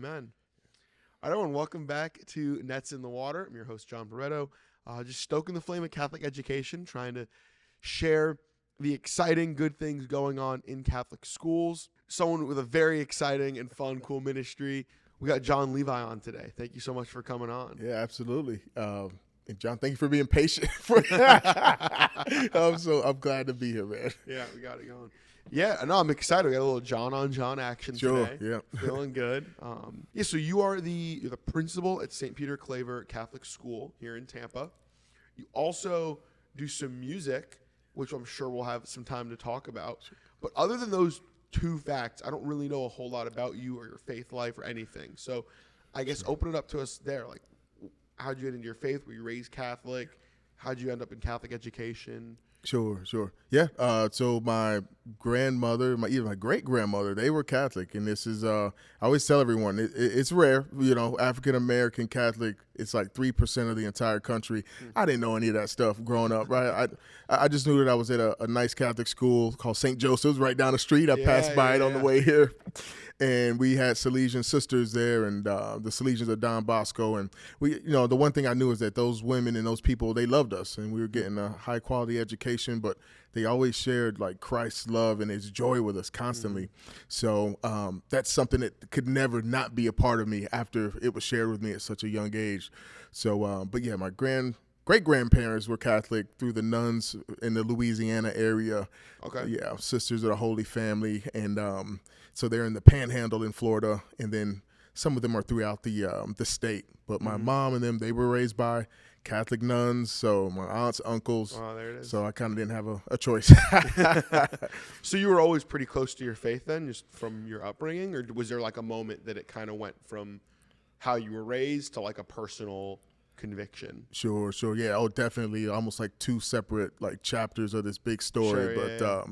Amen. All right, everyone, welcome back to Nets in the Water. I'm your host, John Barreto. Just stoking the flame of Catholic education, trying to share the exciting, good things going on in Catholic schools. Someone with a very exciting and fun, cool ministry. We got John Levi on today. Thank you so much for coming on. Yeah, absolutely. And John, thank you for being patient. I'm glad to be here, man. Yeah, we got it going. Yeah, no, I'm excited. We got a little John on John action today. Yeah. Feeling good. So you are you're the principal at St. Peter Claver Catholic School here in Tampa. You also do some music, which I'm sure we'll have some time to talk about. But other than those two facts, I don't really know a whole lot about you or your faith life or anything. So I guess open it up to us there. Like, how'd you get into your faith? Were you raised Catholic? How'd you end up in Catholic education? Sure. Yeah. So my grandmother, even my great grandmother, they were Catholic, and this is I always tell everyone it's rare. African American Catholic. It's like 3% of the entire country. I didn't know any of that stuff growing up, right? I just knew that I was at a nice Catholic school called St. Joseph's right down the street. I passed by it on the way here. And we had Salesian sisters there, and the Salesians of Don Bosco. And we, the one thing I knew is that those women and those people, they loved us, and we were getting a high quality education. But they always shared like Christ's love and His joy with us constantly. So that's something that could never not be a part of me after it was shared with me at such a young age. So, but yeah, my great-grandparents were Catholic through the nuns in the Louisiana area. Okay. Yeah, Sisters of the Holy Family, and so they're in the Panhandle in Florida, and then some of them are throughout the state. But my mom and them, they were raised by Catholic nuns, so my aunts, uncles. Oh, there it is. So I kind of didn't have a choice. So you were always pretty close to your faith then, just from your upbringing, or was there like a moment that it kind of went from how you were raised to like a personal conviction? Sure. Yeah. Oh, definitely. Almost like two separate like chapters of this big story. Sure,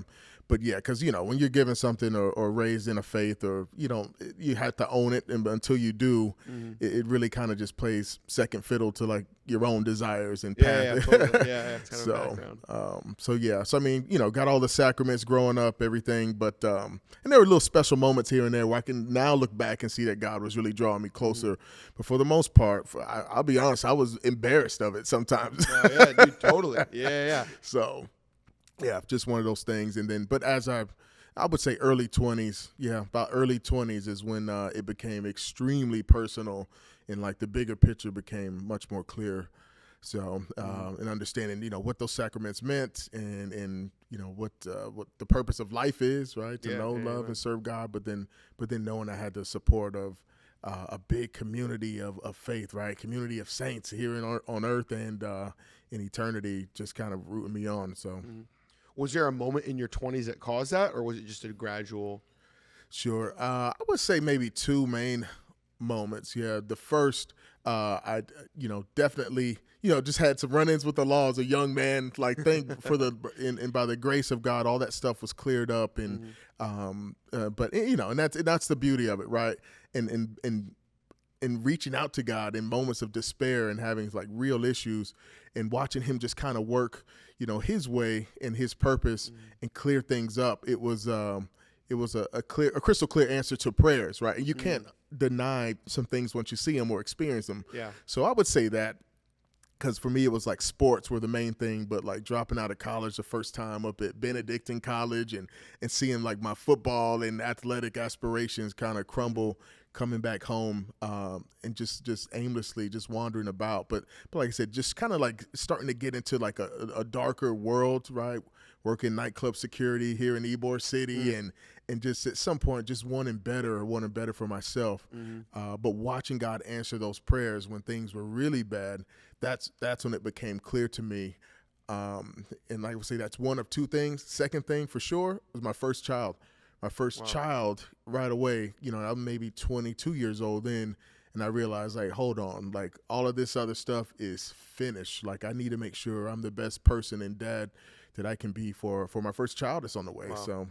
But yeah, because when you're given something or raised in a faith, or you have to own it, and until you do, it really kind of just plays second fiddle to like your own desires and path. Yeah, totally. Yeah, it's kind of background. So I mean, got all the sacraments growing up, everything, but and there were little special moments here and there where I can now look back and see that God was really drawing me closer. But for the most part, I'll be honest, I was embarrassed of it sometimes. Oh, yeah, dude, totally. Yeah. So. Yeah, just one of those things. And then, but as I would say early 20s, about early 20s is when it became extremely personal, and like the bigger picture became much more clear. So, and understanding, what those sacraments meant, and what the purpose of life is, right? To know, love, and serve God, but then knowing I had the support of a big community of faith, right? Community of saints here on earth and in eternity, just kind of rooting me on. So. Was there a moment in your 20s that caused that, or was it just a gradual? Sure. I would say maybe two main moments. Yeah. The first, I definitely, just had some run-ins with the law as a young man, like and by the grace of God, all that stuff was cleared up. And, but and that's the beauty of it. Right. And reaching out to God in moments of despair and having like real issues, and watching Him just kind of work, His way and His purpose and clear things up. It was a crystal clear answer to prayers, right? And you can't deny some things once you see them or experience them. Yeah. So I would say that, because for me it was like sports were the main thing, but like dropping out of college the first time up at Benedictine College and seeing like my football and athletic aspirations kind of crumble, coming back home and just aimlessly just wandering about. But like I said, just kind of like starting to get into like a darker world, right? Working nightclub security here in Ybor City and just at some point just wanting better for myself. But watching God answer those prayers when things were really bad, that's when it became clear to me. And like I would say, that's one of two things. Second thing for sure was my first child. My first child right away, I'm maybe 22 years old then, and I realized, like, hold on, like all of this other stuff is finished. Like I need to make sure I'm the best person and dad that I can be for my first child that's on the way. Wow. So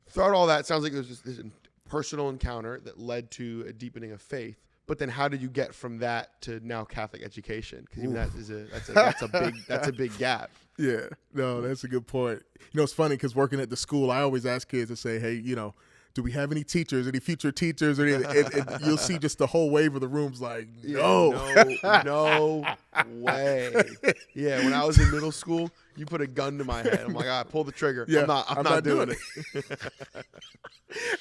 throughout all that, sounds like it was just this personal encounter that led to a deepening of faith. But then how did you get from that to now Catholic education? Because even that's a big gap. Yeah, no, that's a good point. It's funny because working at the school, I always ask kids to say, hey, do we have any teachers, any future teachers? Or and you'll see just the whole wave of the rooms like, no. No way. Yeah, when I was in middle school, you put a gun to my head. I'm like, pull the trigger. Yeah, I'm not doing it.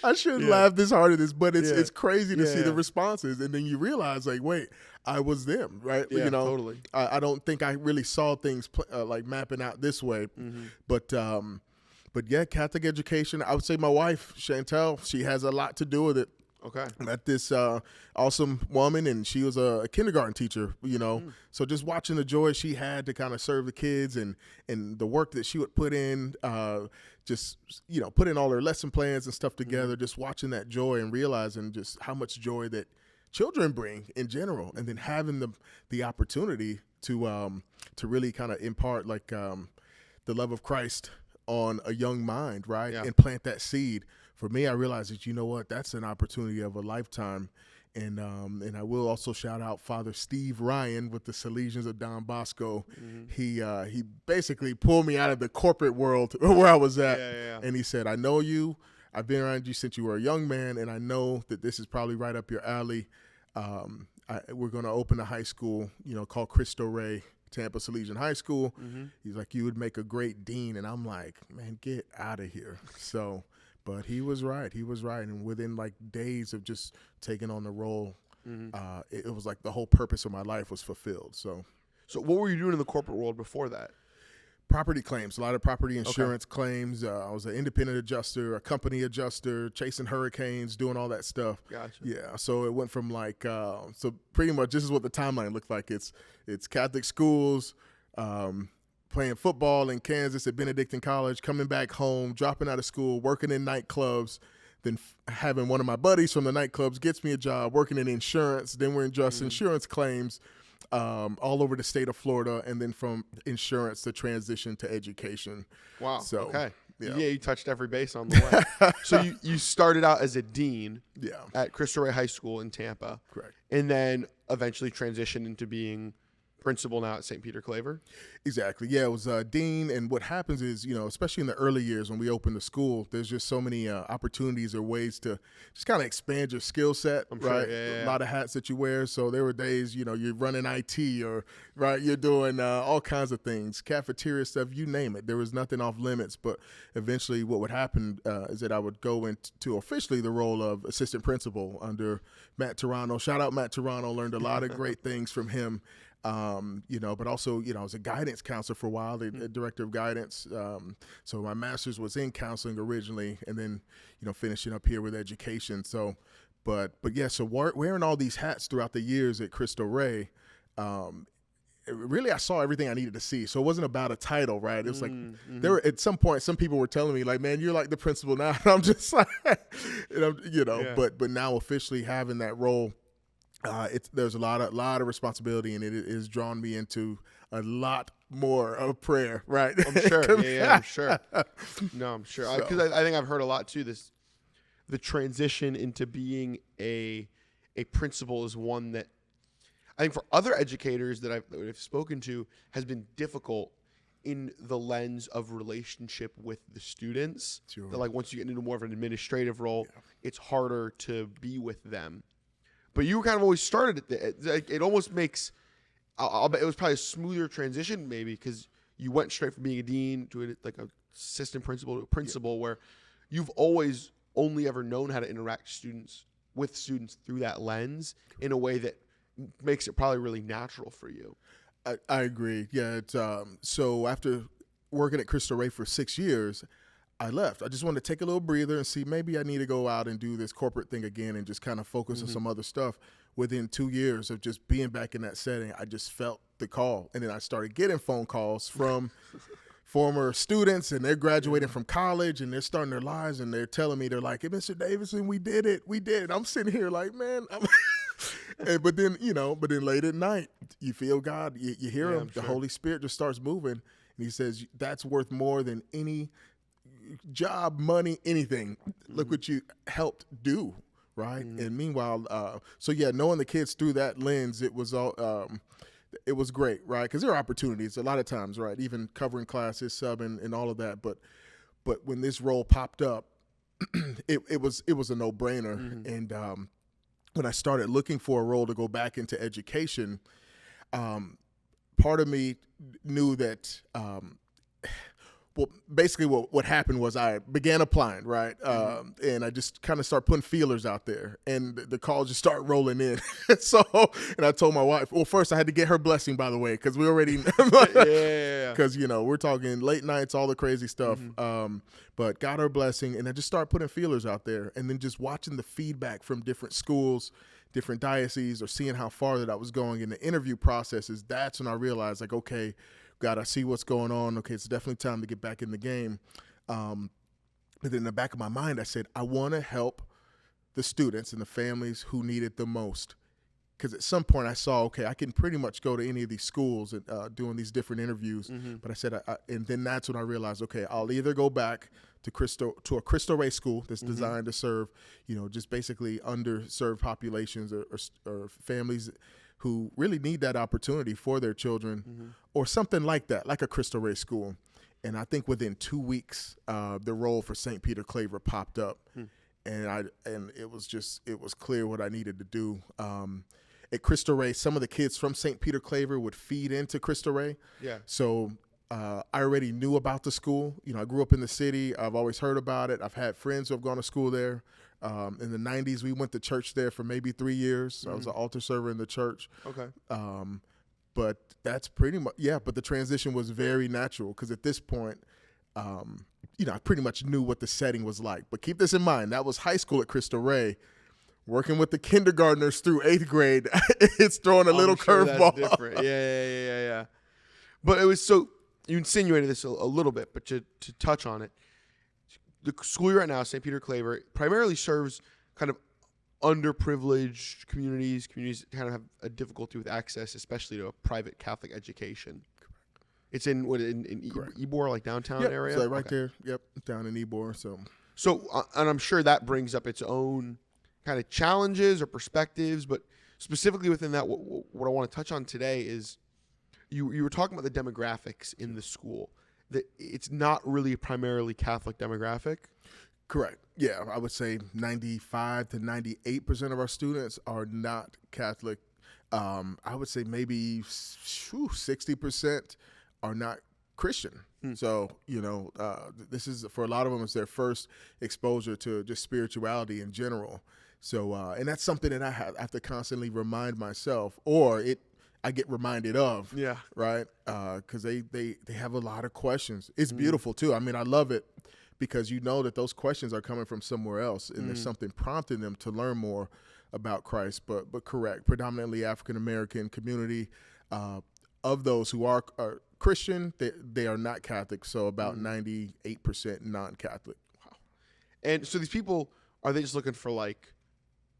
I shouldn't laugh this hard at this, but it's crazy to see the yeah. responses. And then you realize, like, wait, I was them, right? Yeah, you know, totally. I don't think I really saw things like mapping out this way. But yeah, Catholic education, I would say my wife, Chantel, she has a lot to do with it. Okay. Met this awesome woman, and she was a kindergarten teacher, you know. So just watching the joy she had to kind of serve the kids and the work that she would put in, just, you know, put in all her lesson plans and stuff together, just watching that joy and realizing just how much joy that children bring in general, and then having the opportunity to really kind of impart like the love of Christ on a young mind, right? Yeah. And plant that seed. For me, I realized that, you know what, that's an opportunity of a lifetime. And I will also shout out Father Steve Ryan with the Salesians of Don Bosco. He basically pulled me out of the corporate world where I was at. And he said, I know you. I've been around you since you were a young man, and I know that this is probably right up your alley. We're going to open a high school, you know, called Cristo Rey, Tampa Salesian High School. He's like, you would make a great dean. And I'm like, man, get out of here. So, but he was right. He was right. And within like days of just taking on the role, it was like the whole purpose of my life was fulfilled. So what were you doing in the corporate world before that? Property claims, a lot of property insurance claims. I was an independent adjuster, a company adjuster, chasing hurricanes, doing all that stuff. Gotcha. Yeah, so it went from like, so pretty much this is what the timeline looked like. It's Catholic schools, playing football in Kansas at Benedictine College, coming back home, dropping out of school, working in nightclubs, then having one of my buddies from the nightclubs gets me a job working in insurance. Then we're in just insurance claims. All over the state of Florida, and then from insurance to transition to education. Wow. So, okay. Yeah, you touched every base on the way. So you started out as a dean at Cristo Rey High School in Tampa. Correct. And then eventually transitioned into being principal now at St. Peter Claver. Exactly. Yeah, it was dean. And what happens is, you know, especially in the early years when we open the school, there's just so many opportunities or ways to just kind of expand your skill set, right? Sure, yeah. A lot of hats that you wear. So there were days, you know, you're running IT or, right, you're doing all kinds of things, cafeteria stuff, you name it. There was nothing off limits. But eventually what would happen is that I would go into officially the role of assistant principal under Matt Toronto. Shout out Matt Toronto. Learned a lot of great things from him. You know, but also, you know, I was a guidance counselor for a while, the director of guidance. So my master's was in counseling originally, and then, you know, finishing up here with education. So, but yeah, so wearing all these hats throughout the years at Cristo Rey, really I saw everything I needed to see. So it wasn't about a title, right? It was like there were at some point some people were telling me like, man, you're like the principal now. And I'm just like, you know, but now officially having that role. There's a lot of responsibility, and it has drawn me into a lot more of prayer, right? I'm sure. Yeah, I'm sure. No, I'm sure. Because I think I've heard a lot too. The transition into being a principal is one that I think for other educators that I've spoken to has been difficult in the lens of relationship with the students. Sure. That like once you get into more of an administrative role, it's harder to be with them. But you kind of always started it almost makes, I'll bet it was probably a smoother transition maybe because you went straight from being a dean to like a assistant principal to a principal where you've always only ever known how to interact with students through that lens in a way that makes it probably really natural for you. I agree. Yeah. It's, so after working at Cristo Rey for 6 years, I left. I just wanted to take a little breather and see maybe I need to go out and do this corporate thing again and just kind of focus on some other stuff. Within 2 years of just being back in that setting, I just felt the call. And then I started getting phone calls from former students, and they're graduating from college and they're starting their lives, and they're telling me, they're like, hey, Mr. Davidson, we did it. I'm sitting here like, man, but then late at night, you feel God, you hear him, the Holy Spirit just starts moving. And he says, that's worth more than any job, money, anything. Look what you helped do, right? And meanwhile, knowing the kids through that lens, it was all it was great, right? Because there are opportunities a lot of times, right? Even covering classes, subbing, and all of that. But when this role popped up, it was a no-brainer. And when I started looking for a role to go back into education, part of me knew that well, basically what happened was I began applying, right? And I just kind of start putting feelers out there, and the calls just start rolling in. So, and I told my wife, well, first I had to get her blessing, by the way, because we already, because, we're talking late nights, all the crazy stuff. But got her blessing, and I just started putting feelers out there, and then just watching the feedback from different schools, different dioceses, or seeing how far that I was going in the interview processes. That's when I realized, like, okay, God, I see what's going on. Okay, it's definitely time to get back in the game. But then in the back of my mind, I said, I want to help the students and the families who need it the most. Because at some point I saw, okay, I can pretty much go to any of these schools and doing these different interviews. But I said, and then that's when I realized, okay, I'll either go back to a Cristo Rey school that's designed to serve, just basically underserved populations or families who really need that opportunity for their children, or something like that, like a Cristo Rey school. And I think within 2 weeks, the role for St. Peter Claver popped up, and it was clear what I needed to do. At Cristo Rey, some of the kids from St. Peter Claver would feed into Cristo Rey. Yeah. So I already knew about the school. I grew up in the city. I've always heard about it. I've had friends who have gone to school there. In the 90s, we went to church there for maybe 3 years. So I was an altar server in the church. Okay. But that's pretty much, but the transition was very natural because at this point, I pretty much knew what the setting was like. But keep this in mind, that was high school at Cristo Rey. Working with the kindergartners through 8th grade, it's throwing a little curveball. Different. Yeah. But it was so, you insinuated this a little bit, but to touch on it, the school you're at now, St. Peter Claver, primarily serves kind of underprivileged communities that kind of have a difficulty with access, especially to a private Catholic education. Correct. It's in Ybor, like downtown area? So right there, down in Ybor. So, and I'm sure that brings up its own kind of challenges or perspectives, but specifically within that, what I want to touch on today is you were talking about the demographics in the school. That it's not really a primarily Catholic demographic. Correct. Yeah, I would say 95 to 98% of our students are not Catholic. I would say maybe 60% are not Christian. So, this is, for a lot of them, it's their first exposure to just spirituality in general. So, and that's something that I have to constantly remind myself, or I get reminded of. Yeah. Right? Because they have a lot of questions. It's beautiful, too. I mean, I love it because that those questions are coming from somewhere else, and there's something prompting them to learn more about Christ. But correct, predominantly African-American community, of those who are Christian, they are not Catholic, so about 98% non-Catholic. Wow. And so these people, are they just looking for like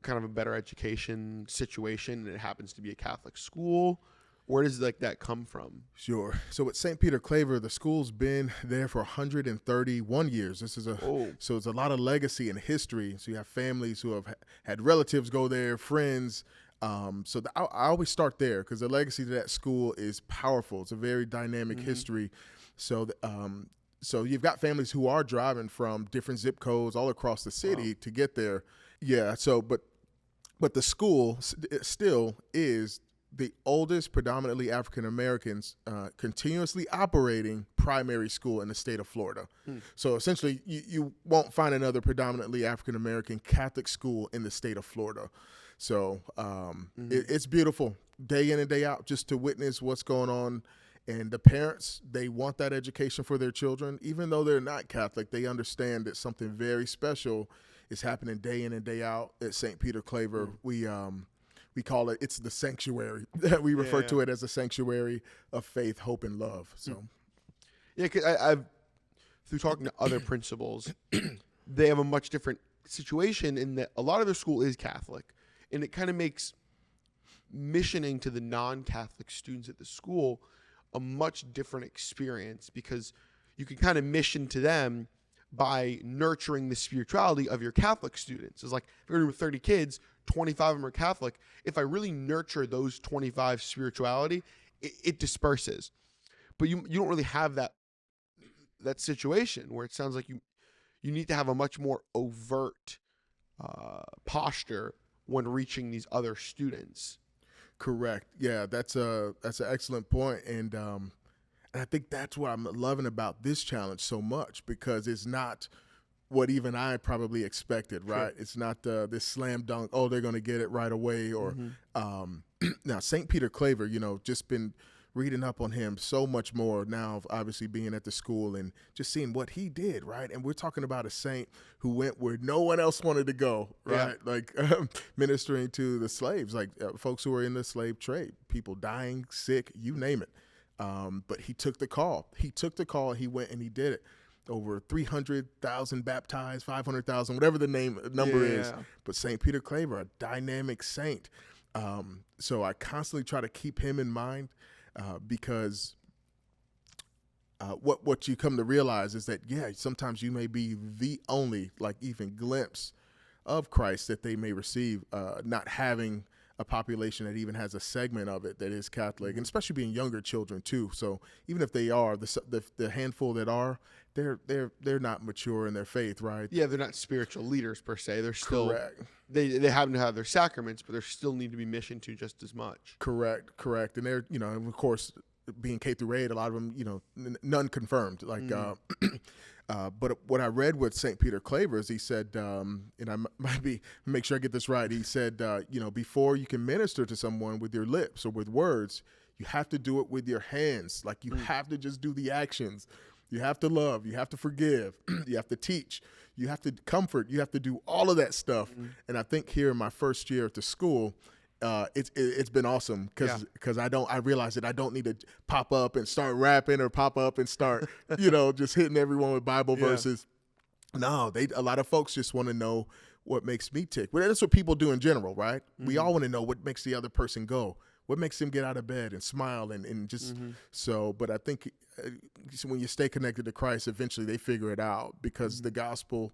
kind of a better education situation, and it happens to be a Catholic school? Where does that come from? Sure. So at St. Peter Claver, the school's been there for 131 years. This is so it's a lot of legacy and history. So you have families who have had relatives go there, friends. So I always start there because the legacy to that school is powerful. It's a very dynamic history. So so you've got families who are driving from different zip codes all across the city to get there. Yeah. So, but the school still is the oldest predominantly African Americans continuously operating primary school in the state of Florida. So essentially you won't find another predominantly African American Catholic school in the state of Florida. So it's beautiful day in and day out just to witness what's going on. And the parents, they want that education for their children. Even though they're not Catholic, they understand that something very special is happening day in and day out at St. Peter Claver. We call it's the sanctuary. We refer to it as a sanctuary of faith, hope, and love. So, yeah, 'cause I've through talking to other principals, they have a much different situation in that a lot of their school is Catholic, and it kind of makes missioning to the non-Catholic students at the school a much different experience because you can kind of mission to them by nurturing the spirituality of your Catholic students. It's like, if you're with 30 kids, 25 of them are Catholic. If I really nurture those 25 spirituality, it disperses. But you don't really have that situation where it sounds like you need to have a much more overt posture when reaching these other students. Correct. Yeah, that's an excellent point, and I think that's what I'm loving about this challenge so much, because it's not what even I probably expected, right? Sure. It's not this slam dunk, oh, they're going to get it right away. Or now, St. Peter Claver, just been reading up on him so much more now, obviously being at the school and just seeing what he did, right? And we're talking about a saint who went where no one else wanted to go, right? Yeah. Like ministering to the slaves, like folks who were in the slave trade, people dying, sick, you name it. But he took the call. He went and he did it. Over 300,000 baptized, 500,000, whatever the number is. But St. Peter Claver, a dynamic saint. So I constantly try to keep him in mind because what you come to realize is that, sometimes you may be the only, like, even glimpse of Christ that they may receive, not having a population that even has a segment of it that is Catholic, and especially being younger children too. So even if they are the handful that are, they're not mature in their faith, right? Yeah, they're not spiritual leaders per se. They're still correct. They happen to have their sacraments, but they still need to be missioned to just as much. Correct. And they're of course, being K through 8, a lot of them none confirmed. Like, but what I read with St. Peter Claver is he said, and I might make sure I get this right. He said, before you can minister to someone with your lips or with words, you have to do it with your hands. Like, you have to just do the actions. You have to love. You have to forgive. You have to teach. You have to comfort. You have to do all of that stuff. And I think here in my first year at the school, it's been awesome because I realized that I don't need to pop up and start rapping or pop up and start just hitting everyone with Bible verses. No, a lot of folks just want to know what makes me tick. But that's what people do in general, right? We all want to know what makes the other person go, what makes them get out of bed and smile and just so. But I think when you stay connected to Christ, eventually they figure it out because the gospel,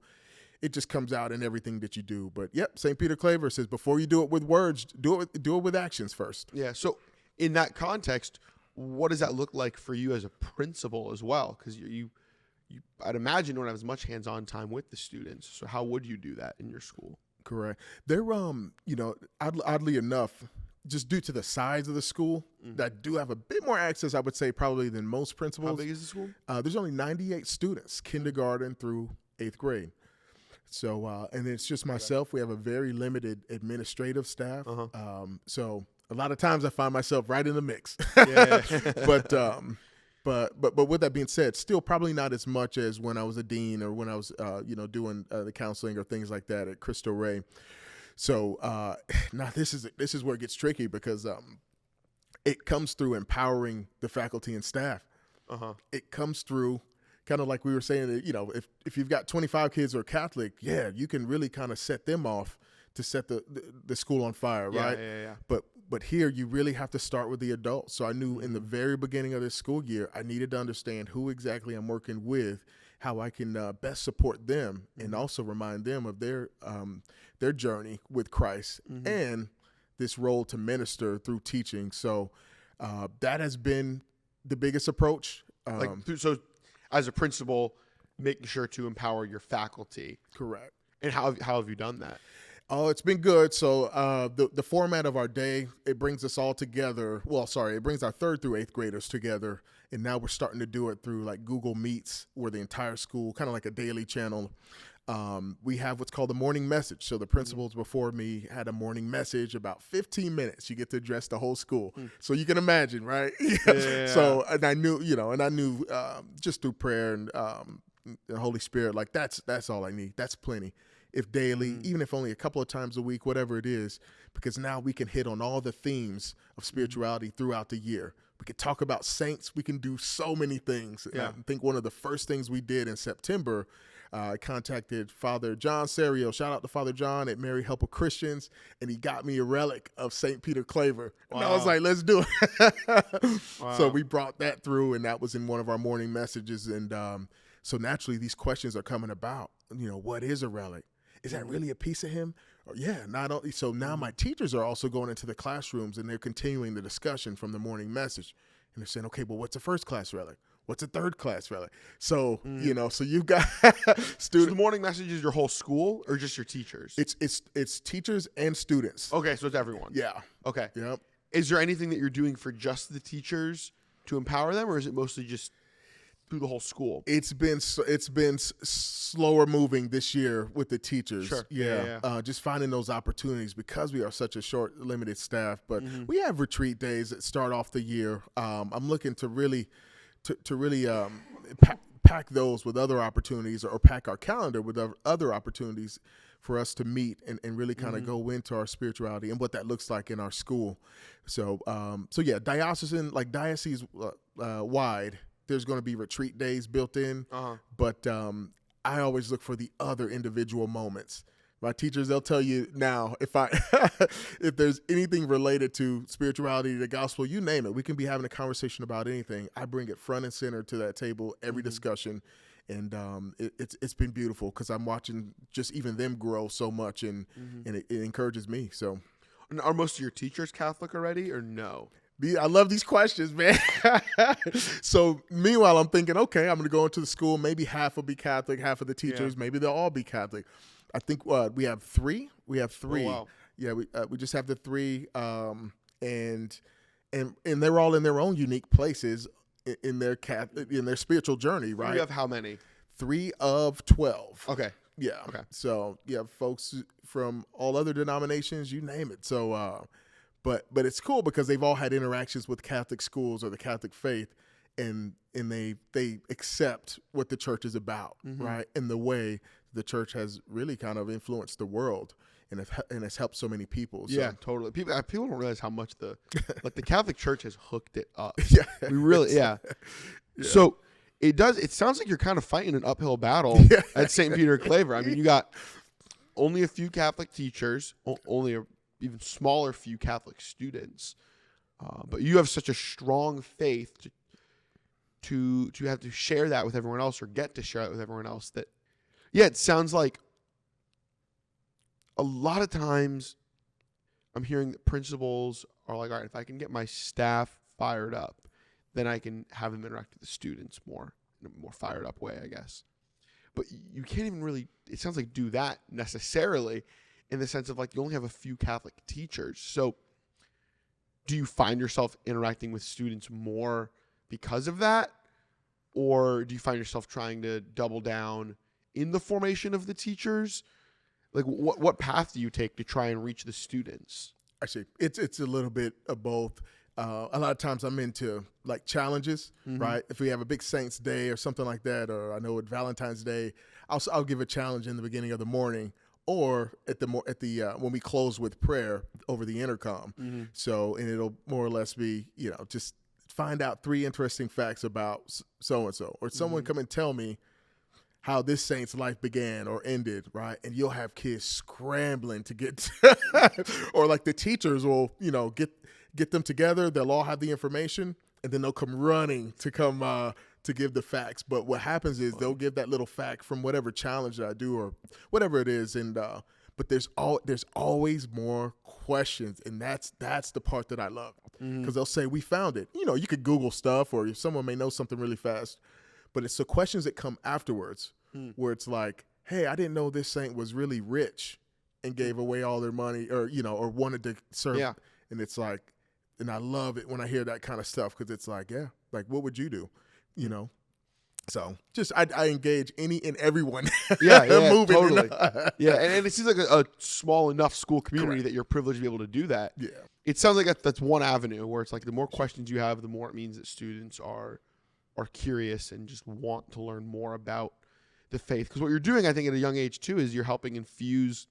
it just comes out in everything that you do. But St. Peter Claver says, before you do it with words, do it with actions first. Yeah. So in that context, what does that look like for you as a principal as well? Because you I'd imagine don't have as much hands-on time with the students. So how would you do that in your school? Correct. They're oddly enough, just due to the size of the school, that do have a bit more access, I would say, probably than most principals. How big is the school? There's only 98 students, kindergarten through 8th grade. So, and it's just myself. We have a very limited administrative staff. So a lot of times I find myself right in the mix. But with that being said, still probably not as much as when I was a dean or when I was, doing the counseling or things like that at Cristo Rey. So now this is where it gets tricky because it comes through empowering the faculty and staff. It comes through kind of like we were saying that, if you've got 25 kids who are Catholic, you can really kind of set them off to set the school on fire, right? But here you really have to start with the adults. So I knew in the very beginning of this school year, I needed to understand who exactly I'm working with, how I can best support them, and also remind them of their journey with Christ and this role to minister through teaching. So that has been the biggest approach. So as a principal, making sure to empower your faculty. Correct. And how have you done that? Oh, it's been good. So the format of our day, it brings us all together. It brings our 3rd through 8th graders together. And now we're starting to do it through like Google Meets, where the entire school, kind of like a daily channel. We have what's called the morning message. So the principals before me had a morning message, about 15 minutes. You get to address the whole school. So you can imagine, right? So, and I knew, just through prayer and the Holy Spirit, like that's all I need. That's plenty. If daily, even if only a couple of times a week, whatever it is, because now we can hit on all the themes of spirituality throughout the year. We can talk about saints. We can do so many things. I think one of the first things we did in September, I contacted Father John Serio. Shout out to Father John at Mary Help of Christians. And he got me a relic of St. Peter Claver. And I was like, let's do it. So we brought that through, and that was in one of our morning messages. And so naturally, these questions are coming about. What is a relic? Is that really a piece of him? Or, not only. So now my teachers are also going into the classrooms and they're continuing the discussion from the morning message. And they're saying, okay, but what's a first class relic? What's a third class rally? So, so you've got students. So the morning message is your whole school or just your teachers? It's teachers and students. Okay, so it's everyone. Yeah. Okay. Yep. Is there anything that you're doing for just the teachers to empower them, or is it mostly just through the whole school? It's been slower moving this year with the teachers. Sure. Yeah. Just finding those opportunities because we are such a short, limited staff. But we have retreat days that start off the year. I'm looking to really pack those with other opportunities, or pack our calendar with other opportunities for us to meet and really kind of go into our spirituality and what that looks like in our school. So yeah, diocese wide, there's going to be retreat days built in, but I always look for the other individual moments. My teachers, they'll tell you now, if there's anything related to spirituality, the gospel, you name it, we can be having a conversation about anything. I bring it front and center to that table, every discussion. And it's been beautiful because I'm watching just even them grow so much, and it encourages me. So, And are most of your teachers Catholic already, or no? I love these questions, man. So meanwhile, I'm thinking, okay, I'm going to go into the school. Maybe half will be Catholic, half of the teachers. Maybe they'll all be Catholic. I think we have three. We have three. Oh, wow. Yeah, we just have the three, and they're all in their own unique places in their spiritual journey, right? You have how many? 3 of 12. Okay. Yeah. Okay. So you have folks from all other denominations, you name it. So, but it's cool because they've all had interactions with Catholic schools or the Catholic faith, and they accept what the church is about, right? And the way the church has really kind of influenced the world and has helped so many people. So. Yeah, totally. People don't realize how much the Catholic Church has hooked it up. Yeah. We really, yeah. So it sounds like you're kind of fighting an uphill battle at St. Peter Claver. I mean, you got only a few Catholic teachers, only a even smaller few Catholic students, but you have such a strong faith to have to share that with everyone else, or get to share it with everyone else, that, yeah, it sounds like a lot of times I'm hearing that principals are like, all right, if I can get my staff fired up, then I can have them interact with the students more, in a more fired up way, I guess. But you can't even really, it sounds like, do that necessarily, in the sense of, like, you only have a few Catholic teachers. So do you find yourself interacting with students more because of that? Or do you find yourself trying to double down in the formation of the teachers? Like, what path do you take to try and reach the students? Actually, it's a little bit of both. A lot of times I'm into like challenges, right? If we have a big Saints Day or something like that, or I know at Valentine's Day, I'll give a challenge in the beginning of the morning, or at the when we close with prayer over the intercom. So, and it'll more or less be, just find out 3 interesting facts about so and so, or someone come and tell me how this saint's life began or ended, right? And you'll have kids scrambling to get, or like the teachers will, get them together. They'll all have the information, and then they'll come running to to give the facts. But what happens is they'll give that little fact from whatever challenge that I do or whatever it is, and but there's always more questions, and that's the part that I love, because they'll say, we found it. You could Google stuff, or someone may know something really fast, but it's the questions that come afterwards where it's like, hey, I didn't know this saint was really rich and gave away all their money, or wanted to serve. Yeah. And it's like, and I love it when I hear that kind of stuff, because it's like, yeah, like, what would you do? So just I engage any and everyone. Yeah, moving, totally. Yeah, and it seems like a small enough school community that you're privileged to be able to do that. Yeah. It sounds like that's one avenue where it's like the more questions you have, the more it means that students are curious and just want to learn more about the faith. Because what you're doing, I think, at a young age too, is you're helping infuse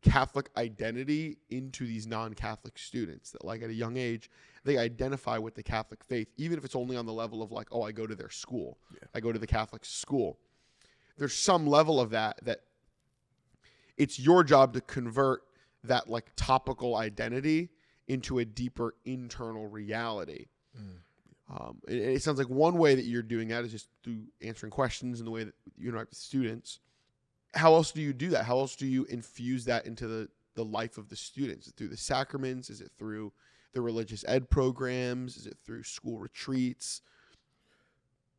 Catholic identity into these non-Catholic students, that, like, at a young age they identify with the Catholic faith, even if it's only on the level of, like, oh, I go to their school, I go to the Catholic school. There's some level of that it's your job to convert that, like, topical identity into a deeper internal reality. It sounds like one way that you're doing that is just through answering questions and the way that you interact with students. How else do you do that? How else do you infuse that into the life of the students? Is it through the sacraments? Is it through the religious ed programs? Is it through school retreats?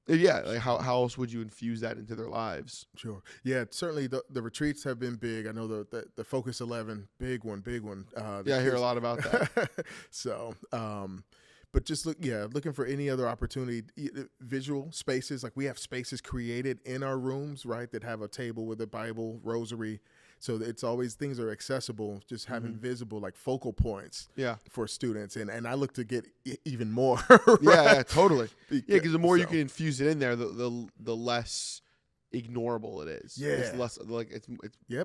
Yeah, like how else would you infuse that into their lives? Sure. Yeah, certainly the retreats have been big. I know the Focus 11, big one. Yeah, I hear a lot about that. So, but just looking for any other opportunity, visual spaces. Like we have spaces created in our rooms, right, that have a table with a Bible, rosary. So it's always things are accessible, just having visible like focal points for students. And I look to get even more. Right? Yeah, totally. Yeah, because the more you can infuse it in there, the less ignorable it is. Yeah. It's less like it's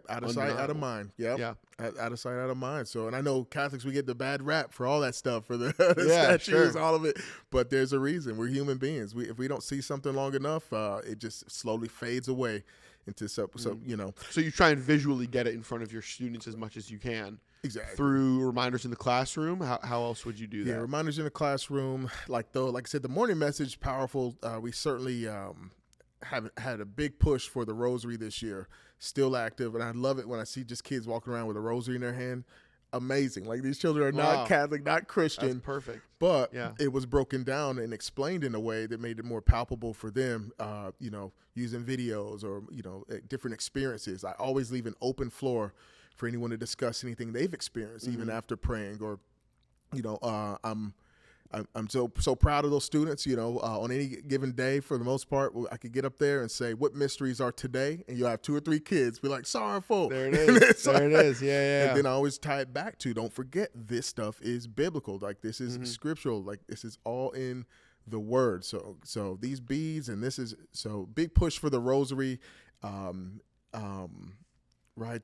out of sight, out of mind. Yep. Yeah. Out of sight, out of mind. So, and I know Catholics, we get the bad rap for all that stuff, for the statues, all of it. But there's a reason. We're human beings. If we don't see something long enough, it just slowly fades away into So you try and visually get it in front of your students as much as you can. Exactly. Through reminders in the classroom. How else would you do that? Yeah, reminders in the classroom. Like I said, the morning message, powerful. We certainly have had a big push for the rosary this year. Still active, and I love it when I see just kids walking around with a rosary in their hand. Amazing. Like these children are not Catholic, not Christian. That's perfect. But it was broken down and explained in a way that made it more palpable for them, using videos or, different experiences. I always leave an open floor for anyone to discuss anything they've experienced, even after praying. Or, I'm so proud of those students, on any given day. For the most part, I could get up there and say, what mysteries are today? And you'll have 2 or 3 kids be like, sorrowful. There it is. There it is. Yeah. And then I always tie it back to, don't forget, this stuff is biblical. Like this is scriptural. Like this is all in the word. So these beads, and this is, so big push for the rosary, right?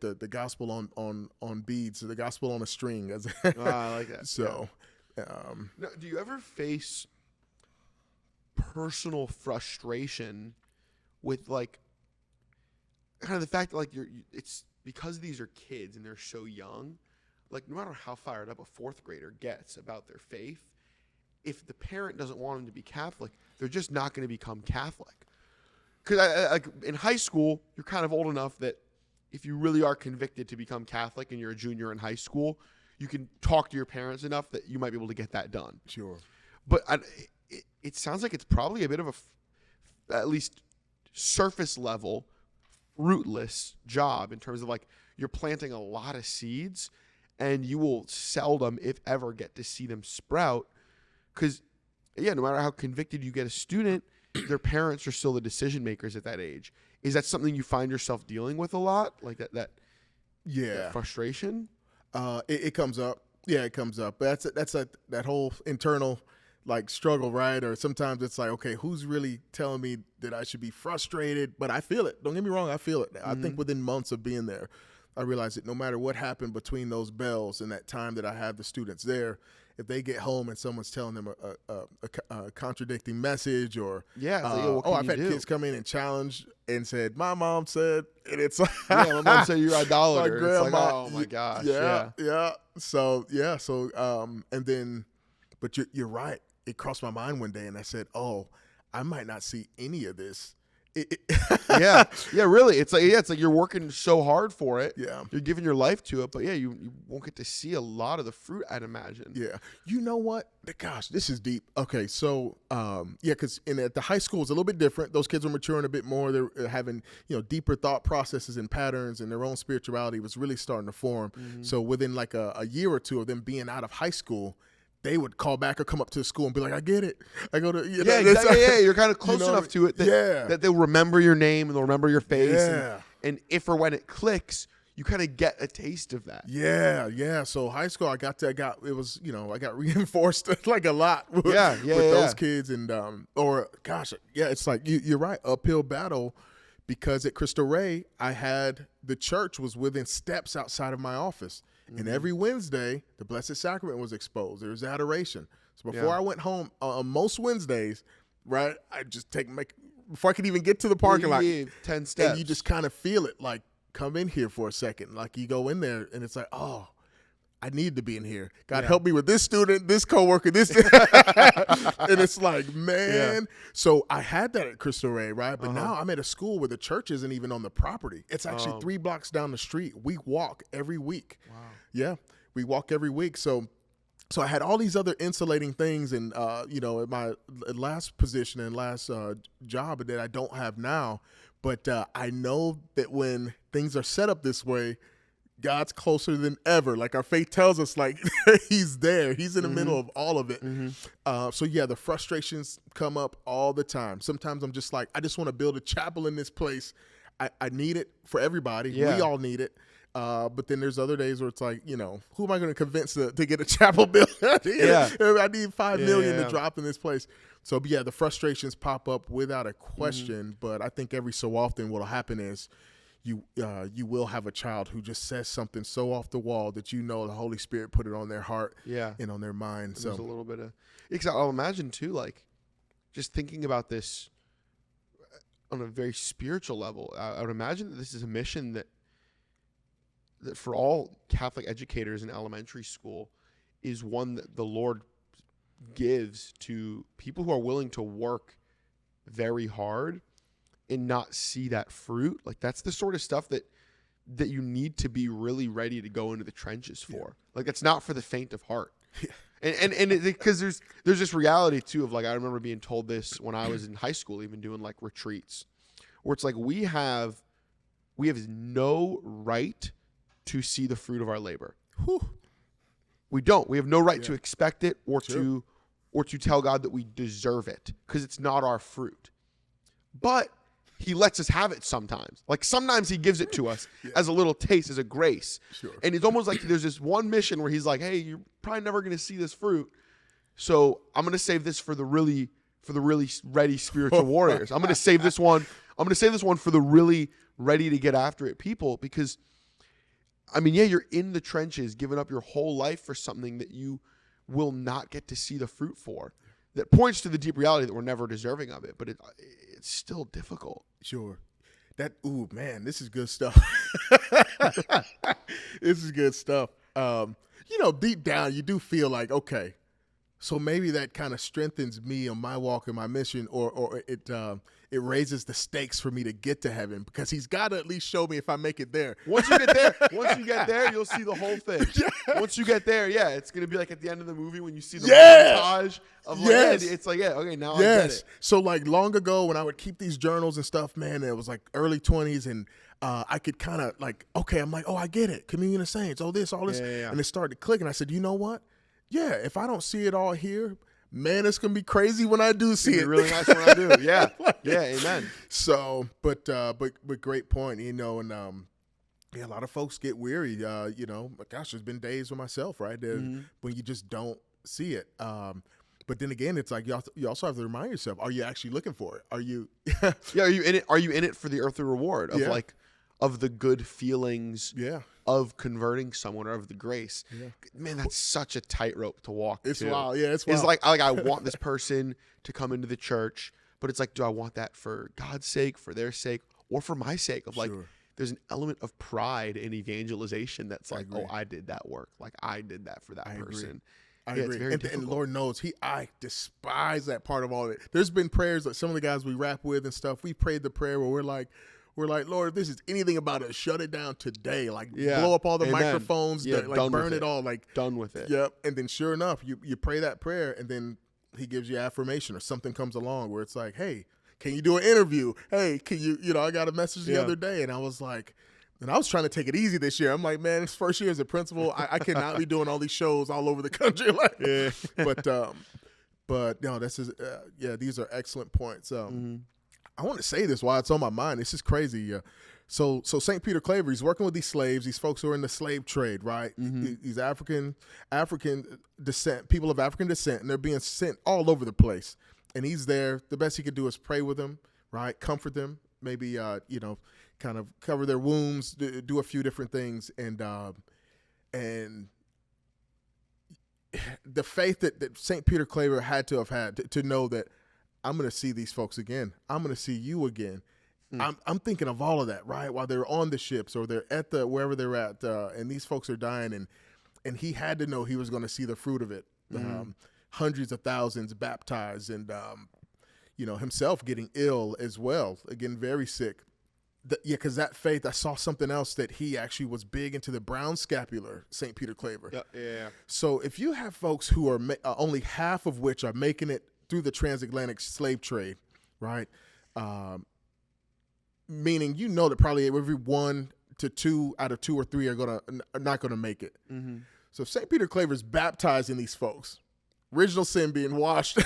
The gospel on beads, the gospel on a string. I like that. So. Now, do you ever face personal frustration with like kind of the fact that like it's because these are kids and they're so young, like no matter how fired up a 4th grader gets about their faith, if the parent doesn't want them to be Catholic, they're just not going to become Catholic. Because like in high school, you're kind of old enough that if you really are convicted to become Catholic and you're a junior in high school, you can talk to your parents enough that you might be able to get that done. Sure. But it sounds like it's probably a bit of at least surface level, fruitless job in terms of like you're planting a lot of seeds and you will seldom, if ever, get to see them sprout. Because, no matter how convicted you get a student, their parents are still the decision makers at that age. Is that something you find yourself dealing with a lot? Like that frustration? It comes up. Yeah, it comes up. But that's that whole internal like struggle, right? Or sometimes it's like, okay, who's really telling me that I should be frustrated? But I feel it. Don't get me wrong, I feel it. I think within months of being there, I realized that no matter what happened between those bells and that time that I have the students there, if they get home and someone's telling them a contradicting message, or I've had kids come in and challenge and said, my mom said, and it's like, my mom said you're idolater. My grandma, it's like, oh my gosh. Yeah. So and then, but you're right. It crossed my mind one day and I said, oh, I might not see any of this. Really. It's like you're working so hard for it. Yeah. You're giving your life to it, but you won't get to see a lot of the fruit, I'd imagine. Yeah. You know what? Gosh, this is deep. Okay. So, because at the high school it's a little bit different. Those kids are maturing a bit more. They're having, deeper thought processes and patterns, and their own spirituality was really starting to form. Mm-hmm. So within like a year or two of them being out of high school, they would call back or come up to the school and be like, I get it. I go to, exactly. You're kind of close enough to it that they'll remember your name and they'll remember your face. Yeah. And if or when it clicks, you kind of get a taste of that. Yeah. So high school, I got reinforced like a lot with those kids. And, it's like, you're right, uphill battle, because at Cristo Rey, the church was within steps outside of my office. And every Wednesday, the Blessed Sacrament was exposed. There was adoration. So before I went home, on most Wednesdays, right, I just before I could even get to the parking lot, 10 steps. And you just kind of feel it, like, come in here for a second. Like, you go in there, and it's like, oh, I need to be in here. God help me with this student, this coworker, this. And it's like, man. Yeah. So I had that at Cristo Rey, right? But now I'm at a school where the church isn't even on the property. It's actually 3 blocks down the street. We walk every week. Wow. Yeah, we walk every week. So So I had all these other insulating things, and at my last position and last job that I don't have now. But I know that when things are set up this way, God's closer than ever. Like our faith tells us, like He's there. He's in the middle of all of it. So yeah, the frustrations come up all the time. Sometimes I'm just like, I just want to build a chapel in this place. I need it for everybody. Yeah. We all need it. But then there's other days where it's like, who am I going to convince to get a chapel built? I need $5 million to drop in this place. So yeah, the frustrations pop up without a question. But I think every so often what'll happen is you will have a child who just says something so off the wall that the Holy Spirit put it on their heart and on their mind. So there's a little bit of, I'll imagine too, like just thinking about this on a very spiritual level. I would imagine that this is a mission that for all Catholic educators in elementary school is one that the Lord gives to people who are willing to work very hard and not see that fruit. Like that's the sort of stuff that you need to be really ready to go into the trenches for. Yeah. Like it's not for the faint of heart. Yeah. And because there's this reality too of like, I remember being told this when I was in high school, even doing like retreats, where it's like we have no right to see the fruit of our labor. Whew. We don't. We have no right to expect it or to tell God that we deserve it because it's not our fruit. But He lets us have it sometimes. Like sometimes He gives it to us as a little taste, as a grace. Sure. And it's almost like there's this one mission where He's like, hey, you're probably never going to see this fruit. So I'm going to save this for the really ready spiritual warriors. I'm going to save this one. I'm going to save this one for the really ready to get after it people because you're in the trenches, giving up your whole life for something that you will not get to see the fruit for. That points to the deep reality that we're never deserving of it, but it's still difficult. Sure. This is good stuff. This is good stuff. Deep down, you do feel like, okay, so maybe that kind of strengthens me on my walk and my mission, or it raises the stakes for me to get to heaven because He's got to at least show me if I make it there. Once you get there, you'll see the whole thing. Yeah. Once you get there, it's going to be like at the end of the movie when you see the montage of it's like, okay, now I get it. So like long ago when I would keep these journals and stuff, man, it was like early 20s and I could kind of like, okay, I'm like, oh, I get it. Communion of Saints, all this. Yeah. And it started to click and I said, you know what? Yeah, if I don't see it all here, man, it's gonna be crazy when I do see it. Really nice when I do. Yeah, amen. So, but great point. And a lot of folks get weary. Gosh, there's been days with myself, right, when you just don't see it. But then again, it's like you also have to remind yourself: are you actually looking for it? Are you? Are you in it? Are you in it for the earthly reward of the good feelings? Yeah. Of converting someone or of the grace. Yeah. Man, that's such a tightrope to walk. It's wild. Yeah, it's wild. It's like I want this person to come into the church, but it's like, do I want that for God's sake, for their sake, or for my sake? Of like, there's an element of pride in evangelization that's like, oh, I did that work. Like I did that for that person. I agree. It's very difficult. And Lord knows I despise that part of all of it. There's been prayers like some of the guys we rap with and stuff. We prayed the prayer where we're like, Lord, if this is anything about us, shut it down today. Like, blow up all the microphones, burn it all. Like, done with it. Yep. And then sure enough, you pray that prayer, and then He gives you affirmation or something comes along where it's like, hey, can you do an interview? Hey, can you, I got a message the other day, and I was like, and I was trying to take it easy this year. I'm like, man, it's first year as a principal. I cannot be doing all these shows all over the country. But no, this is, these are excellent points. I want to say this while it's on my mind. This is crazy. So St. Peter Claver, he's working with these slaves, these folks who are in the slave trade, right? These African descent, people of African descent, and they're being sent all over the place. And he's there. The best he could do is pray with them, right? Comfort them, maybe, kind of cover their wounds, do a few different things. And the faith that St. Peter Claver had to have had to know that I'm going to see these folks again. I'm going to see you again. I'm thinking of all of that, right? While they're on the ships or they're at wherever they're at, and these folks are dying, and he had to know he was going to see the fruit of it. Hundreds of thousands baptized, and himself getting ill as well, again very sick. because that faith, I saw something else that he actually was big into the brown scapular, St. Peter Claver. Yeah. So if you have folks who are only half of which are making it through the transatlantic slave trade, right? Meaning, that probably every 1 to 2 out of 2 or 3 are not gonna make it. Mm-hmm. So if St. Peter Claver is baptizing these folks, original sin being washed,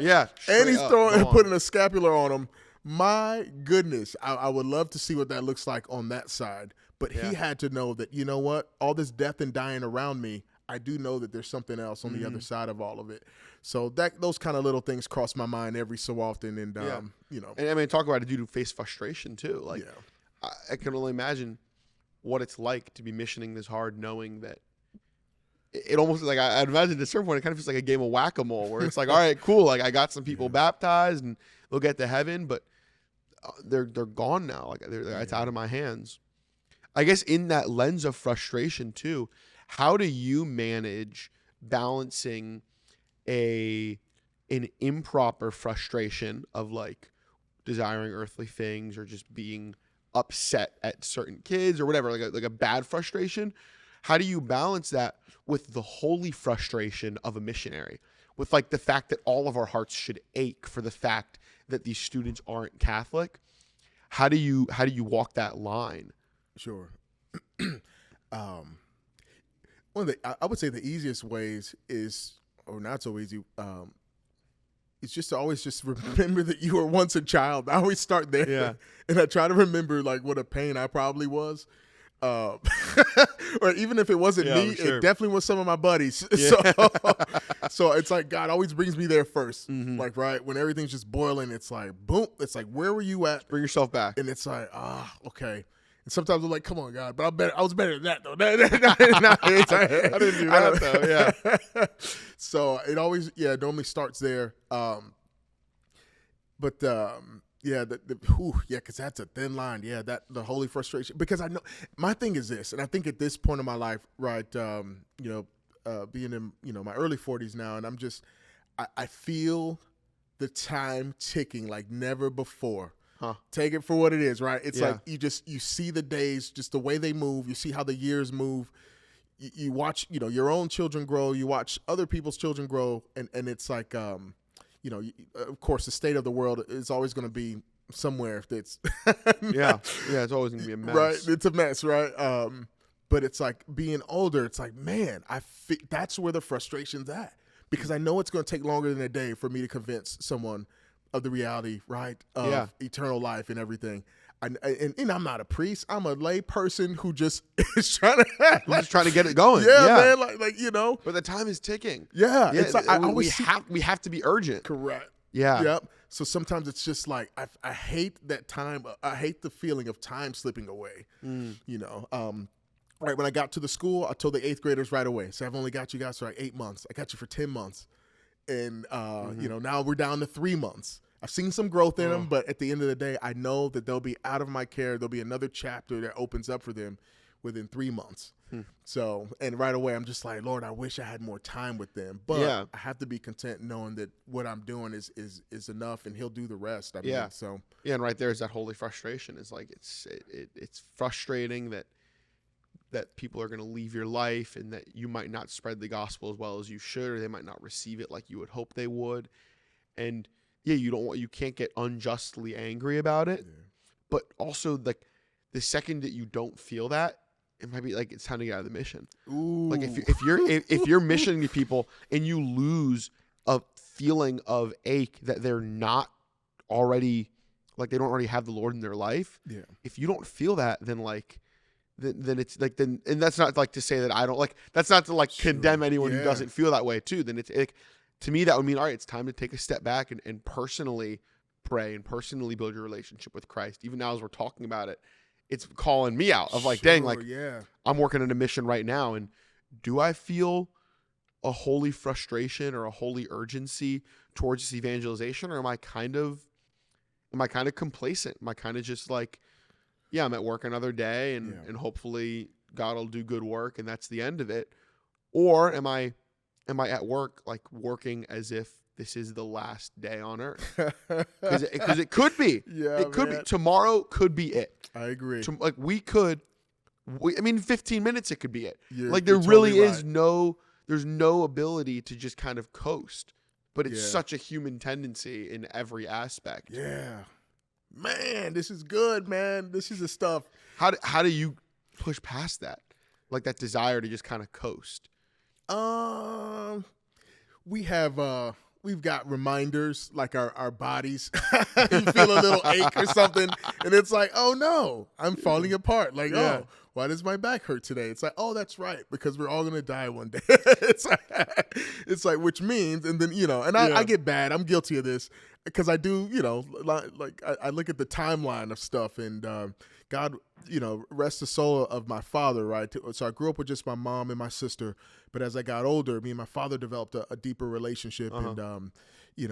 yeah, and he's putting a scapular on them. My goodness, I would love to see what that looks like on that side. But he had to know that, you know what, all this death and dying around me, I do know that there's something else on the other side of all of it. So those kind of little things cross my mind every so often. And, And I mean, talk about a dude who faced frustration too. Like, I can only imagine what it's like to be missioning this hard, knowing that it almost like I'd imagine at a certain point, it kind of feels like a game of whack-a-mole where it's like, all right, cool. Like I got some people baptized and they'll get to heaven, but they're gone now. Like it's out of my hands. I guess in that lens of frustration too, how do you manage balancing an improper frustration of like desiring earthly things or just being upset at certain kids or whatever, like a bad frustration? How do you balance that with the holy frustration of a missionary, with like the fact that all of our hearts should ache for the fact that these students aren't Catholic? How do you walk that line? Sure. I would say the easiest ways is, or not so easy, it's just to always just remember that you were once a child. I always start there. Yeah. And I try to remember like what a pain I probably was. Or even if it wasn't me, it definitely was some of my buddies. Yeah. So it's like God always brings me there first. Mm-hmm. Like, right, when everything's just boiling, it's like, boom. It's like, where were you at? Bring yourself back. And it's like, okay. And sometimes I'm like, come on, God. But I was better than that, though. I didn't do that, though. Yeah. So it always, it normally starts there. Because that's a thin line. Yeah, that the holy frustration. Because I know my thing is this, and I think at this point in my life, right, being in my early 40s now, and I'm just, I feel the time ticking like never before. Huh. Take it for what it is, right? It's like you see the days, just the way they move. You see how the years move. You watch, your own children grow. You watch other people's children grow, and it's like, of course, the state of the world is always going to be somewhere that's it's always going to be a mess, right? It's a mess, right? But it's like being older. It's like, man, that's where the frustration's at, because I know it's going to take longer than a day for me to convince someone of the reality, right, of eternal life and everything. And I'm not a priest. I'm a lay person who just is trying to get it going. Yeah, man, But the time is ticking. Yeah, it's like we have to be urgent. Correct. Yeah. Yep. So sometimes it's just like I hate that time. I hate the feeling of time slipping away. Right when I got to the school, I told the 8th graders right away. So I've only got you guys for like 8 months. I got you for 10 months. And, now we're down to 3 months. I've seen some growth in them, but at the end of the day, I know that they'll be out of my care. There'll be another chapter that opens up for them within 3 months. So, and right away, I'm just like, Lord, I wish I had more time with them. But I have to be content knowing that what I'm doing is enough, and He'll do the rest. I mean, so. Yeah, and right there is that holy frustration. It's like it's frustrating that people are going to leave your life, and that you might not spread the gospel as well as you should, or they might not receive it like you would hope they would. And you can't get unjustly angry about it, but also like the second that you don't feel that, it might be like it's time to get out of the mission. Ooh. Like if you're missioning to people and you lose a feeling of ache that they're not already, like they don't already have the Lord in their life. Yeah. If you don't feel that, then it's like, and that's not like to say that I don't like, that's not to like condemn anyone who doesn't feel that way too. Then it's like, to me, that would mean, all right, it's time to take a step back and personally pray and personally build your relationship with Christ. Even now, as we're talking about it, it's calling me out of like, dang, like I'm working on a mission right now. And do I feel a holy frustration or a holy urgency towards this evangelization? Or am I kind of complacent? Am I kind of just like, I'm at work another day and hopefully God will do good work and that's the end of it? Or am I at work, like working as if this is the last day on earth. Because it could be. Yeah, it could man. be. Tomorrow could be it. I agree. Like, 15 minutes, it could be it. You're There really totally is right. there's no ability to just kind of coast. But it's Yeah. such a human tendency in every aspect. Yeah. Man, this is good, man. This is the stuff. How do you push past that? Like that desire to just kind of coast? We've got reminders, like our bodies. You feel a little ache or something, and it's like, oh no, I'm falling apart. Like, Yeah. oh, why does my back hurt today? It's like, oh, that's right, because we're all gonna die one day. It's like, which means, and then, and I get bad. I'm guilty of this because I do, like I look at the timeline of stuff, and God, rest the soul of my father, right? So I grew up with just my mom and my sister, but as I got older, me and my father developed a deeper relationship, and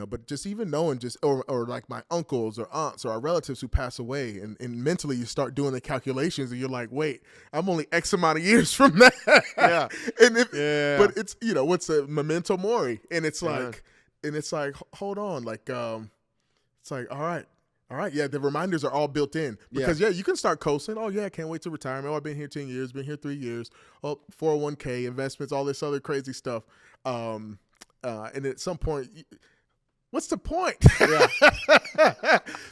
but just even knowing or like my uncles or aunts or our relatives who pass away, and mentally you start doing the calculations, and you're like, wait, I'm only X amount of years from that. Yeah. But it's, what's a memento mori, and it's like, hold on, like, it's like, all right, yeah, the reminders are all built in, because you can start coasting. Oh yeah, I can't wait to retirement. Oh, I've been here 10 years, been here 3 years. Oh, 401k investments, all this other crazy stuff. And at some point, what's the point? Yeah.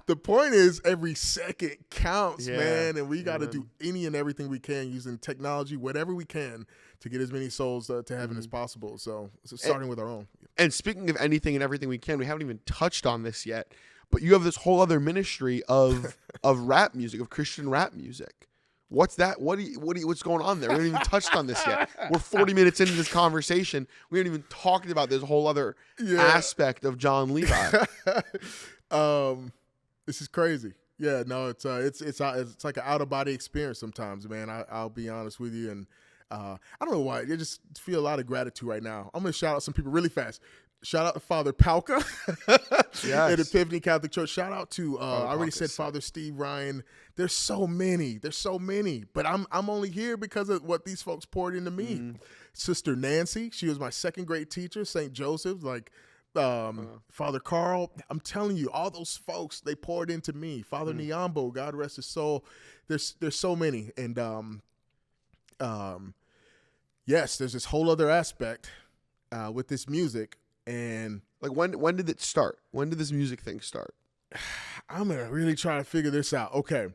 The point is every second counts, Yeah. man, and we got to do any and everything we can using technology, whatever we can, to get as many souls to heaven as possible. So starting with our own. And speaking of anything and everything we can, we haven't even touched on this yet, but you have this whole other ministry of rap music, of Christian rap music. What's that? What's going on there? We haven't even touched on this yet. We're 40 minutes into this conversation. We haven't even talked about this whole other aspect of John Levi. This is crazy. Yeah, no, it's like an out of body experience sometimes, man. I'll be honest with you, and I don't know why. I just feel a lot of gratitude right now. I'm gonna shout out some people really fast. Shout out to Father Palka at Epiphany Catholic Church. Shout out to I already said Father Steve Ryan. There's so many, but I'm only here because of what these folks poured into me. Sister Nancy, she was my second grade teacher, St. Joseph's. Like Father Carl, I'm telling you, all those folks, they poured into me. Father Nyambo, God rest his soul. There's so many, and yes, there's this whole other aspect with this music. And like, when did it start? When did this music thing start? I'm gonna really try to figure this out. Okay.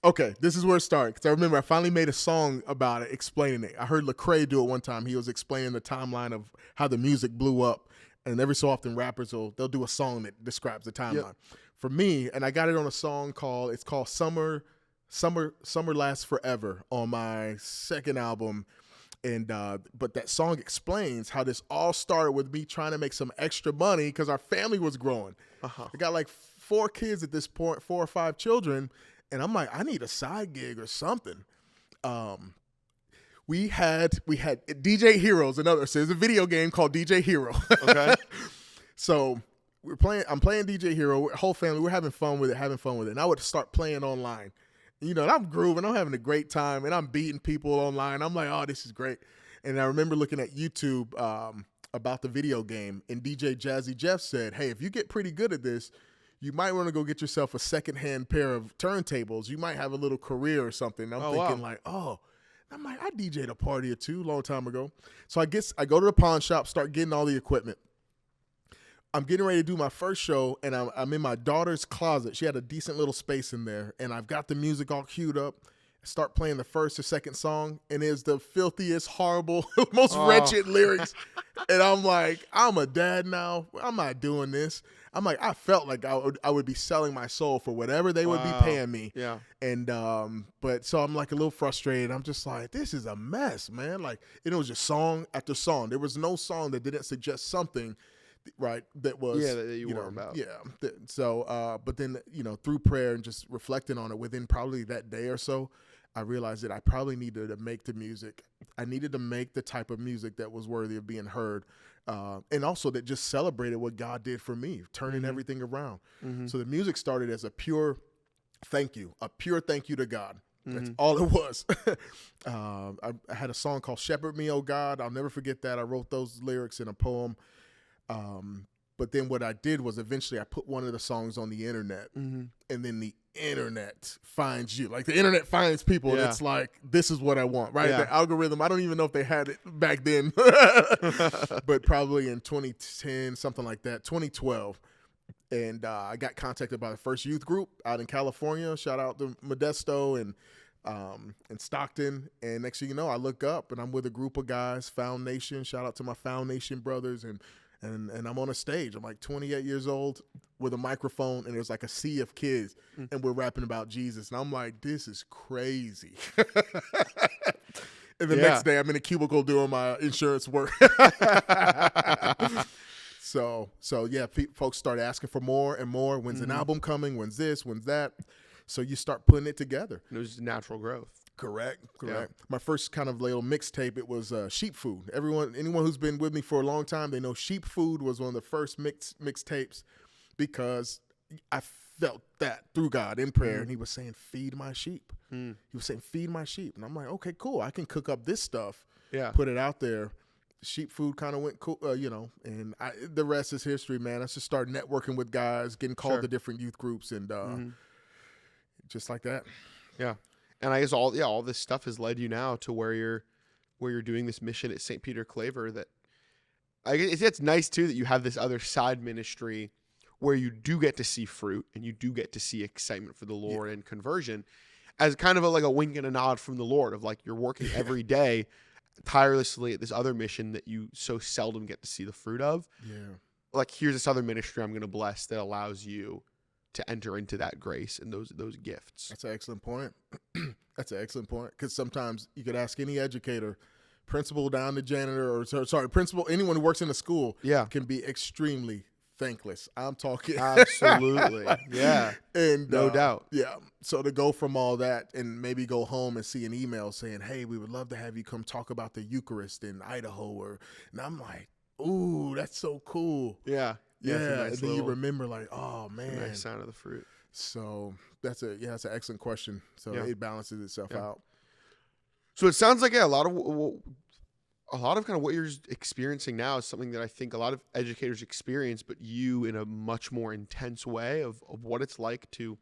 Okay, this is where it started, because I remember I finally made a song about it, explaining it. I heard Lecrae do it one time. He was explaining the timeline of how the music blew up, and every so often rappers they'll do a song that describes the timeline. Yep. For me, and I got it on a song called Summer Lasts Forever on my second album. And but that song explains how this all started with me trying to make some extra money because our family was growing. I got like 4 kids at this point, 4 or 5 children, and I'm like, I need a side gig or something. We had DJ Heroes, so there's a video game called DJ Hero. Okay. So I'm playing DJ Hero, whole family, we're having fun with it. And I would start playing online. And I'm grooving, I'm having a great time, and I'm beating people online. I'm like, oh, this is great. And I remember looking at YouTube about the video game, and DJ Jazzy Jeff said, hey, if you get pretty good at this, you might want to go get yourself a secondhand pair of turntables. You might have a little career or something. And I'm thinking like, oh, I'm like, I DJ'd a party or two a long time ago. So I go to the pawn shop, start getting all the equipment. I'm getting ready to do my first show, and I'm in my daughter's closet. She had a decent little space in there, and I've got the music all queued up. I start playing the first or second song, and it's the filthiest, horrible, most wretched lyrics. And I'm like, I'm a dad now. I'm not doing this. I'm like, I felt like I would be selling my soul for whatever they would be paying me. Yeah. And but so I'm like a little frustrated. I'm just like, this is a mess, man. Like, it was just song after song. There was no song that didn't suggest something. Right, that was that you were about. Yeah. So, but then through prayer and just reflecting on it, within probably that day or so, I realized that I probably needed to make the music. I needed to make the type of music that was worthy of being heard, and also that just celebrated what God did for me, turning everything around. So the music started as a pure thank you to God. That's all it was. I had a song called "Shepherd Me, Oh God." I'll never forget that. I wrote those lyrics in a poem. But then what I did was eventually I put one of the songs on the internet, Mm-hmm. and then the internet finds you. Like the internet finds people, and Yeah. it's like, this is what I want, right? Yeah. The algorithm, I don't even know if they had it back then, but probably in 2010, something like that, 2012. And I got contacted by the first youth group out in California. Shout out to Modesto and Stockton. And next thing you know, I look up and I'm with a group of guys, Found Nation. Shout out to my Found Nation brothers. And I'm on a stage. I'm like 28 years old with a microphone, and there's like a sea of kids, and we're rapping about Jesus. And I'm like, this is crazy. And the next day, I'm in a cubicle doing my insurance work. So yeah, folks start asking for more and more. When's an album coming? When's this? When's that? So you start putting it together. It was natural growth. Correct. Yeah. My first kind of little mixtape, it was Sheep Food. Anyone who's been with me for a long time, they know Sheep Food was one of the first mixtapes, because I felt that through God in prayer, and he was saying, feed my sheep. He was saying, feed my sheep. And I'm like, okay, cool. I can cook up this stuff, put it out there. Sheep Food kind of went cool, and the rest is history, man. I just started networking with guys, getting called to different youth groups, and just like that. Yeah. And I guess all this stuff has led you now to where you're doing this mission at St. Peter Claver. That I guess it's nice too that you have this other side ministry where you do get to see fruit and you do get to see excitement for the Lord and conversion, as kind of like a wink and a nod from the Lord of like, you're working every day tirelessly at this other mission that you so seldom get to see the fruit of. Yeah. Like, here's this other ministry I'm going to bless that allows you to enter into that grace and those gifts. That's an excellent point. That's an excellent point, because sometimes you could ask any educator, principal down to janitor, principal, anyone who works in a school, can be extremely thankless. I'm talking absolutely, yeah, and no doubt, yeah. So to go from all that and maybe go home and see an email saying, "Hey, we would love to have you come talk about the Eucharist in Idaho," and I'm like, "Ooh, that's so cool." Yeah. Yeah, and then you remember like, oh man, nice sign of the fruit. So that's an excellent question. So it balances itself out. So it sounds like a lot of kind of what you're experiencing now is something that I think a lot of educators experience, but you in a much more intense way of what it's like to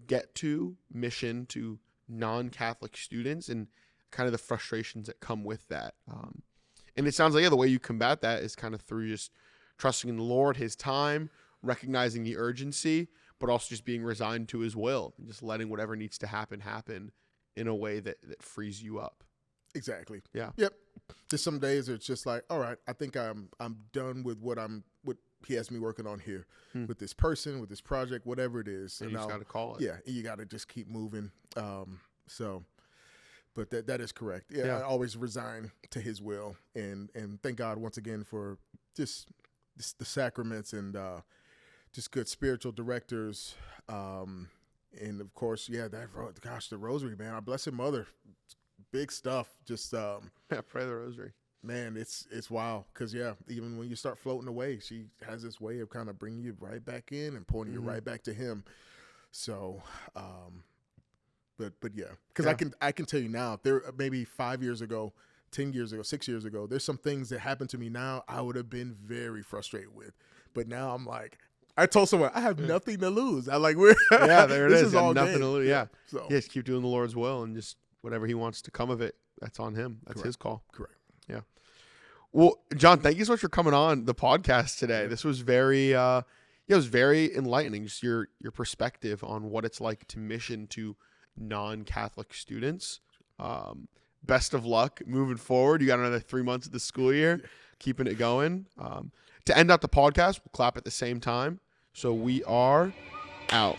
get to mission to non-Catholic students and kind of the frustrations that come with that. And it sounds like the way you combat that is kind of through just trusting in the Lord, his time, recognizing the urgency, but also just being resigned to his will and just letting whatever needs to happen in a way that frees you up. Exactly. Yeah. Yep. Just some days it's just like, all right, I think I'm done with what he has me working on here with this person, with this project, whatever it is. And you just got to call it. Yeah. You got to just keep moving. But that is correct. Yeah. I always resign to his will, and thank God once again for just the sacraments and just good spiritual directors. And of course, the rosary, man, our Blessed Mother, big stuff. Just pray the rosary. Man, it's wild, because even when you start floating away, she has this way of kind of bringing you right back in and pointing you right back to him. So, but because I can tell you now, there maybe 5 years ago, 10 years ago, 6 years ago, there's some things that happen to me now I would have been very frustrated with, but now I'm like, I told someone I have nothing to lose. I like there it this is. all Nothing game. to lose. Yeah. So just keep doing the Lord's will, and just whatever he wants to come of it, that's on him. That's his call. Correct. Yeah. Well, John, thank you so much for coming on the podcast today. This was very, it was very enlightening. Just your perspective on what it's like to mission to non-Catholic students. Best of luck moving forward. You got another 3 months of the school year, keeping it going. To end out the podcast, we'll clap at the same time. So we are out.